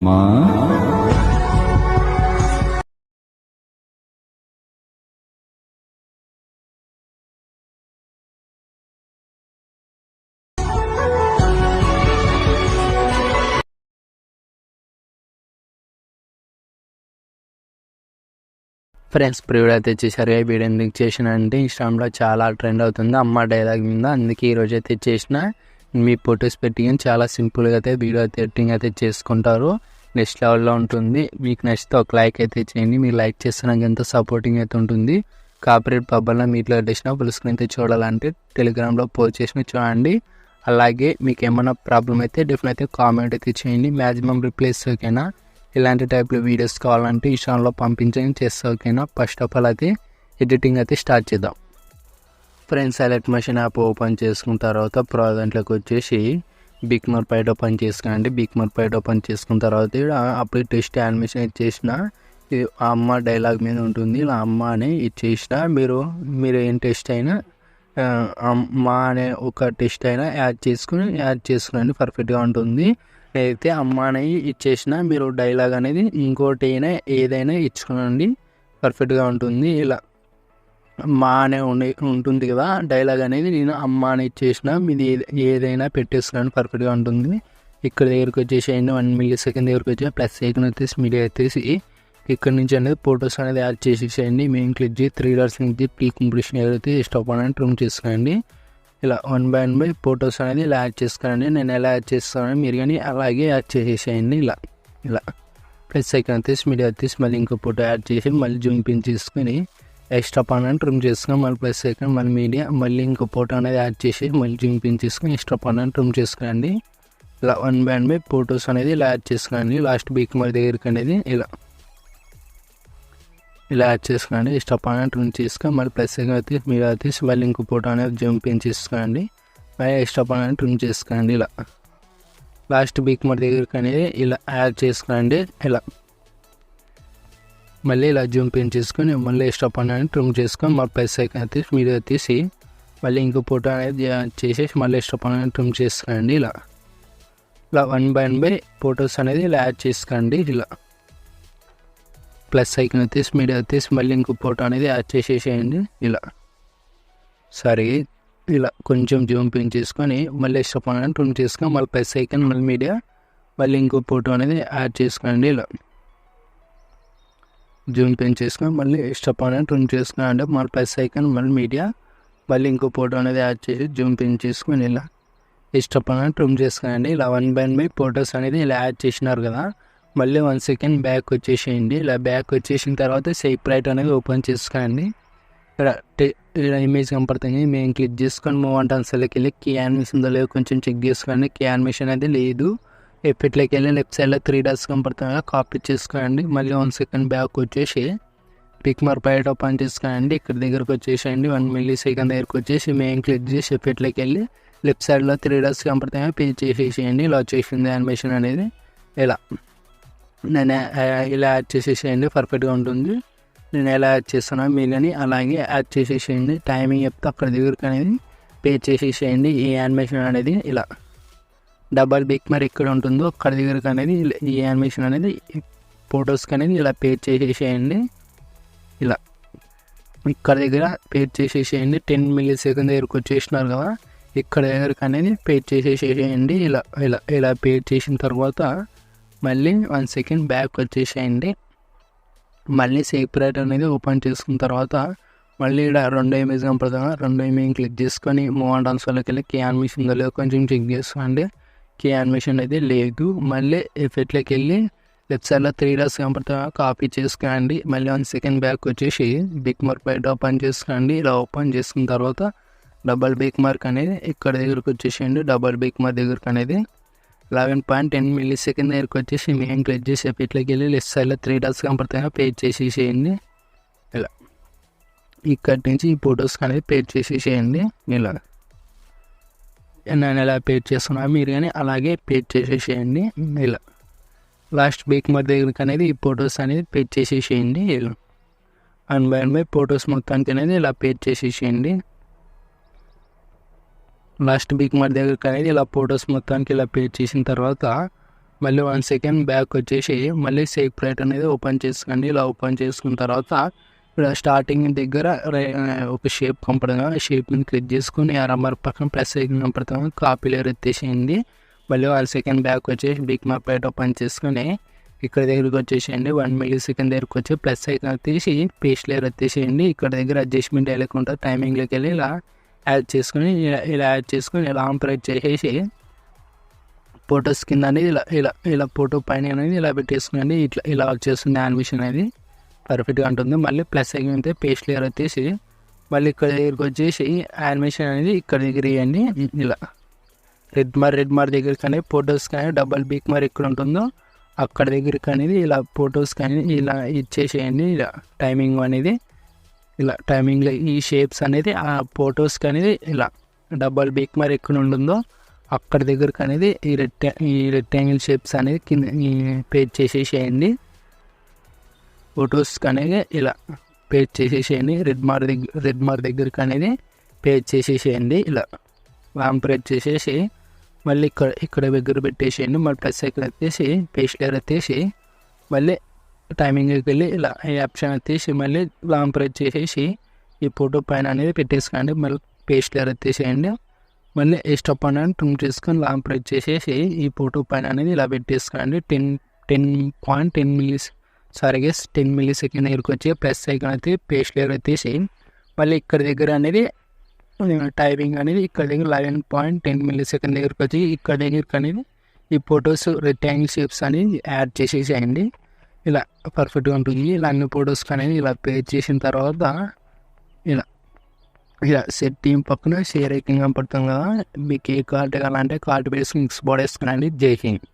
అమ్మా ఫ్రెండ్స్ ప్రివ్యూడ్ అయితే చేశారు. ఈ వీడియో ఎందుకు చేసిన అంటే ఇన్స్టాగ్రామ్లో చాలా ట్రెండ్ అవుతుంది అమ్మ డైలాగ్ మీద. అందుకే ఈరోజు అయితే చేసిన. మీ ఫొటోస్ పెట్టి చాలా సింపుల్గా అయితే వీడియో అయితే ఎడిటింగ్ అయితే చేసుకుంటారు. నెక్స్ట్ లెవెల్లో ఉంటుంది. మీకు నచ్చితే ఒక లైక్ అయితే చేయండి. మీరు లైక్ చేస్తే నాకు ఎంతో సపోర్టింగ్ అయితే ఉంటుంది. కాపరేట్ పబ్బల్లో మీట్లో చేసిన ఫుల్ స్క్రీన్ అయితే చూడాలంటే టెలిగ్రామ్లో పోస్ట్ చేసి చూడండి. అలాగే మీకు ఏమైనా ప్రాబ్లం అయితే డెఫినెట్ అయితే కామెంట్ అయితే చేయండి. మ్యాక్సిమం రిప్లైస్ ఓకేనా. ఇలాంటి టైప్లో వీడియోస్ కావాలంటే ఈ ఛానల్లో పంపించని చేస్తే ఓకేనా. ఫస్ట్ ఆఫ్ ఆల్ అయితే ఎడిటింగ్ అయితే స్టార్ట్ చేద్దాం. Friends select machine app open చేసుకున్న తర్వాత ప్రాజెక్ట్లోకి వచ్చేసి బిగ్మర్ పైట్ ఓపెన్ చేసుకోండి. బిగ్మర్ పైట్ ఓపెన్ చేసుకున్న తర్వాత అప్పుడు టెస్ట్ యానిమేషన్ ఇచ్చేసిన అమ్మ డైలాగ్ మీద ఉంటుంది. ఇలా అమ్మ అని ఇచ్చేసిన మీరు ఏం టెస్ట్ అయినా అమ్మ అనే ఒక టెస్ట్ అయినా యాడ్ చేసుకోండి పర్ఫెక్ట్గా ఉంటుంది. అయితే అమ్మ అనేది ఇచ్చేసిన మీరు డైలాగ్ అనేది ఇంకోటి అయినా ఏదైనా ఇచ్చుకోండి పర్ఫెక్ట్గా ఉంటుంది. ఇలా మా అనే ఉంటుంది కదా డైలాగ్ అనేది నేను అమ్మ అని ఇచ్చేసిన మీది ఏదైనా పెట్టేసుకోండి పర్ఫెక్ట్గా ఉంటుంది. ఇక్కడ దగ్గరికి వచ్చేసేయండి 1 millisecond దగ్గరికి వచ్చి ప్లస్ ఐకాన్ వచ్చేసి మీడియా వచ్చేసి ఇక్కడ నుంచి అనేది ఫొటోస్ అనేది యాడ్ చేసేసేయండి. మెయిన్ క్లిక్ చేసి 3 dots నుంచి ప్రీ కంప్లీషన్ ఏదైతే స్టాప్ అని ట్రిమ్ చేసుకోండి. ఇలా 1 by 1 ఫొటోస్ అనేది ఇలా యాడ్ చేసుకోండి. నేను ఎలా యాడ్ చేస్తానని మీరు కానీ అలాగే యాడ్ చేసేసేయండి. ఇలా ప్లస్ ఐకాన్ వచ్చేసి మీడియా వచ్చేసి మళ్ళీ ఇంకో ఫోటో యాడ్ చేసి మళ్ళీ జూమ్ పిన్ చేసుకొని ఎక్స్ట్రా పాన్ అని ట్రిమ్ చేసుకొని మళ్ళీ ప్లస్ ఐకాన్ మళ్ళీ మీడియా మళ్ళీ ఇంకో ఫోటో అనేది యాడ్ చేసి మళ్ళీ జూమ్ పిన్ చేసుకొని ఎక్స్ట్రా పాన్ అని ట్రిమ్ చేసుకోండి. ఇలా 1 by 1 ఫొటోస్ అనేది ఇలా యాడ్ చేసుకోండి. లాస్ట్ బీక్ మరి దగ్గరికి అనేది ఇలా యాడ్ చేసుకోండి. స్టాప్ అనేది ట్రిమ్ చేసుకొని మళ్ళీ ప్లస్ అయితే మీరు తీసి మళ్ళీ ఇంకో ఫోటో అనేది జంప్ ఇన్ చేసుకోండి. మళ్ళీ స్టాప్ అనేది ట్రిమ్ చేసుకోండి. ఇలా లాస్ట్ బీక్ మరి దగ్గరికి అనేది ఇలా యాడ్ చేసుకోండి. ఇలా మళ్ళీ ఇలా జంప్ ఇన్ చేసుకొని మళ్ళీ స్టాప్ అనేది ట్రిమ్ చేసుకొని మళ్ళీ ప్లస్ అయితే మీరు తీసి మళ్ళీ ఇంకో ఫోటో అనేది చేసేసి మళ్ళీ స్టాప్ అనేది ట్రిమ్ చేసుకోండి. ఇలా 1 by 1 ఫొటోస్ అనేది ఇలా యాడ్ చేసుకోండి. ఇలా ప్లస్ ఐకాన్ వచ్చేసి మీడియా వచ్చేసి మళ్ళీ ఇంకో ఫోటో అనేది యాడ్ చేసేసేయండి. ఇలా కొంచెం జూమ్ పిన్ చేసుకొని మళ్ళీ స్టాప్ అనేది ట్రిమ్ చేసుకొని మళ్ళీ ప్లస్ ఐకాన్ మళ్ళీ మీడియా మళ్ళీ ఇంకో ఫోటో అనేది యాడ్ చేసుకోండి. ఇలా జూమ్ పిన్ చేసుకొని మళ్ళీ స్టాప్ అనేది ట్రిమ్ చేసుకోండి. మళ్ళీ ప్లస్ ఐకాన్ మళ్ళీ మీడియా మళ్ళీ ఇంకో ఫోటో అనేది యాడ్ చేసి జూమ్ పిన్ చేసుకొని ఇలా స్టాప్ అనేది ట్రిమ్ చేసుకోండి. ఇలా 1 by 1 ఫొటోస్ అనేది ఇలా యాడ్ చేసినారు కదా. మళ్ళీ 1 second బ్యాక్ వచ్చేసేయండి. ఇలా బ్యాక్ వచ్చేసిన తర్వాత సేప్ రైట్ అనేది ఓపెన్ చేసుకోండి. ఇలా ఇమేజ్ కనపడుతుంది. మేము క్లిక్ చేసుకొని మూవ్ అండ్ ఆన్సర్లోకి వెళ్ళి కీ యానిమేషన్ ఉందో లేదో కొంచెం చెక్ చేసుకోండి. కీ యానిమేషన్ అనేది లేదు. ఎఫెక్ట్లోకి వెళ్ళి లెఫ్ట్ సైడ్లో 3 dots కనపడుతుంది కాపీ చేసుకోండి. మళ్ళీ 1 second బ్యాక్ వచ్చేసి పిక్మర్ పైట్ ఓపెన్ చేసుకోండి. ఇక్కడ దగ్గరకు వచ్చేసేయండి 1 millisecond దగ్గరకు వచ్చేసి మేము క్లిక్ చేసి ఎఫెక్ట్లోకి వెళ్ళి లెఫ్ట్ సైడ్లో 3 dots కనపడుతుంది పే చేసేసేయండి. ఇలా వచ్చేసింది యానిమేషన్ అనేది. నేను ఇలా యాడ్ చేసేసేయండి పర్ఫెక్ట్గా ఉంటుంది. నేను ఎలా యాడ్ చేస్తానో మీరు కానీ అలాగే యాడ్ చేసేసేయండి. టైమింగ్ చెప్తే అక్కడ దగ్గరికి అనేది పే చేసేసేయండి. ఈ యానిమేషన్ అనేది ఇలా డబల్ బిక్ మరి ఎక్కడ ఉంటుందో అక్కడ దగ్గరికి అనేది ఈ యానిమేషన్ అనేది ఫొటోస్కి అనేది ఇలా పే చేసేసేయండి. ఇలా ఇక్కడ దగ్గర పే చేసేసేయండి. 10 millisecond దగ్గరకు వచ్చేసినారు కదా. ఇక్కడ దగ్గరికి అనేది పే చేసేసేయండి. ఇలా పే చేసిన తర్వాత మళ్ళీ 1 second బ్యాక్ వచ్చేసేయండి. మళ్ళీ సేప్ రైట్ అనేది ఓపెన్ చేసుకున్న తర్వాత మళ్ళీ ఇక్కడ 2 images కనపడుతుంది. 2 images క్లిక్ చేసుకొని మూవ్ అండ్ ఆన్సర్లోకి వెళ్ళి కీ యానిమేషన్ ఉందో లేదో కొంచెం చెక్ చేసుకోండి. కీ యానిమేషన్ అయితే లేదు. మళ్ళీ ఎఫెక్ట్లోకి వెళ్ళి లెఫ్ట్ సైడ్లో 3 dots కనపడుతుంది కాపీ చేసుకోండి. మళ్ళీ 1 second బ్యాక్ వచ్చేసి బిగ్ మార్క్ పైట్ ఓపెన్ చేసుకోండి. ఇలా ఓపెన్ చేసుకున్న తర్వాత డబల్ బిగ్ మార్క్ అనేది ఇక్కడ దగ్గరకు వచ్చేసేయండి. డబల్ బిగ్ మార్క్ దగ్గరకు అనేది 11.10 millisecond దగ్గరకు వచ్చేసి మేము క్లిక్ చేసి ఎఫెక్ట్లోకి వెళ్ళి లెఫ్ట్ సైడ్లో 3 dots కనపడుతుంది పే చేసేసేయండి. ఇలా ఇక్కడి నుంచి ఈ ఫొటోస్కి అనేది పే చేసేసేయండి. ఇలా నేను ఎలా పే చేస్తున్నా మీరు కానీ అలాగే పే చేసేసేయండి. ఇలా లాస్ట్ బీక్ మరి దగ్గరికి అనేది ఈ ఫొటోస్ అనేది పే చేసేసేయండి. ఇలా 1 by 1 ఫొటోస్ మొత్తానికి అనేది ఇలా పే చేసేసేయండి. లాస్ట్ వీక్ మరి దగ్గరికి అనేది ఇలా ఫొటోస్ మొత్తానికి ఇలా పే చేసిన తర్వాత మళ్ళీ 1 సెకండ్ బ్యాక్ వచ్చేసి మళ్ళీ సెపరేట్ అనేది ఓపెన్ చేసుకోండి. ఇలా ఓపెన్ చేసుకున్న తర్వాత ఇక్కడ స్టార్టింగ్ దగ్గర ఒక షేప్ కనపడుతుంది. ఆ షేప్ని క్లిక్ చేసుకుని ఆ రబ్బర్ పక్కన ప్లస్ ఐకాన్ కనపడుతుంది, కాపీ లేయర్ ఎత్తేసేయండి. మళ్ళీ 1 సెకండ్ బ్యాక్ వచ్చేసి బిగ్ మ్యాప్ ప్లేట్ ఓపెన్ చేసుకుని ఇక్కడ దగ్గరికి వచ్చేసేయండి. 1 మిల్లీ సెకండ్ దగ్గరికి వచ్చి ప్లస్ ఐకాన్ ఎత్తేసి పేస్ట్ లేయర్ ఎత్తేసేయండి. ఇక్కడ దగ్గర అడ్జస్ట్మెంట్ ఉంటుంది, టైమింగ్లోకి వెళ్ళి ఇలా యాడ్ చేసుకుని ఇలా యాడ్ చేసుకుని ఇలా ఆపరేట్ చేసేసి ఫొటోస్ కింద అనేది ఇలా ఫోటో పైన అనేది ఇలా పెట్టేసుకోండి. ఇలా వచ్చేస్తుంది యానిమేషన్ అనేది పర్ఫెక్ట్గా ఉంటుంది. మళ్ళీ ప్లస్ ఐకాన్ అయితే పేస్ట్ లేయర్ వచ్చేసి మళ్ళీ ఇక్కడ దగ్గరికి వచ్చేసి యానిమేషన్ అనేది ఇక్కడ దగ్గర ఇవ్వండి. ఇలా రెడ్ మార్ దగ్గరికి అనేది ఫొటోస్ కానీ డబల్ బిగ్ మార్ ఎక్కడ ఉంటుందో అక్కడ దగ్గరికి అనేది ఇలా ఫొటోస్ కానీ ఇలా ఇచ్చేసేయండి. ఇలా టైమింగ్ అనేది ఇలా టైమింగ్లో ఈ షేప్స్ అనేది ఆ ఫొటోస్కి అనేది ఇలా డబల్ బిగ్ మార్ ఎక్కడ ఉంటుందో అక్కడ దగ్గరకు అనేది ఈ రెక్టాంగిల్ షేప్స్ అనేది కింద పేజ్ చేసేసేయండి. ఫొటోస్కి అనేది ఇలా పేజ్ చేసేసేయండి. రెడ్ మార్ దగ్గరికి అనేది పేజ్ చేసేసేయండి. ఇలా వాంపరేట్ చేసేసి మళ్ళీ ఇక్కడ దగ్గర పెట్టేసేయండి. మళ్ళీ ప్లస్ ఇక్కడ ఎత్తేసి పేస్ట్ లేయర్ ఎత్తేసి మళ్ళీ టైమింగ్కి వెళ్ళి ఇలా ఈ ఆప్షన్ ఎత్తేసి మళ్ళీ వాంపరేట్ చేసేసి ఈ ఫోటో పైన అనేది పెట్టేసుకోండి. మళ్ళీ పేస్ట్ లేయర్ ఎత్తేసేయండి. మళ్ళీ స్టెప్ అనేది ట్రిమ్ చేసుకొని లాంగ్ ప్రెస్ చేసేసి ఈ ఫోటో పైన అనేది ఇలా పెట్టేసుకోండి. 10 మిల్లీ సెకండ్ దగ్గరికి వచ్చి ప్లస్ ఐకాన్ అయితే పేస్ట్ లేయర్ ఎత్తేసి మళ్ళీ ఇక్కడ దగ్గర అనేది టైపింగ్ అనేది ఇక్కడ దగ్గర 11.10 మిల్లీ సెకండ్ దగ్గరికి వచ్చి ఇక్కడ దగ్గరికి అనేది ఈ ఫొటోస్ రెక్టాంగిల్ షేప్స్ అనేది యాడ్ చేసేసేయండి. ఇలా పర్ఫెక్ట్గా ఉంటుంది. ఇలా అన్ని ఫొటోస్కి అనేది ఇలా పేజ్ చేసిన తర్వాత ఇలా సెట్ టీమ్ పక్కన షేర్ ఐకాన్ కనపడుతుంది కదా, మీకు ఏ కార్డు కావాలంటే కార్డు వేసుకుని మిక్స్ బోర్డ్ వేసుకునండి. జై హింద్.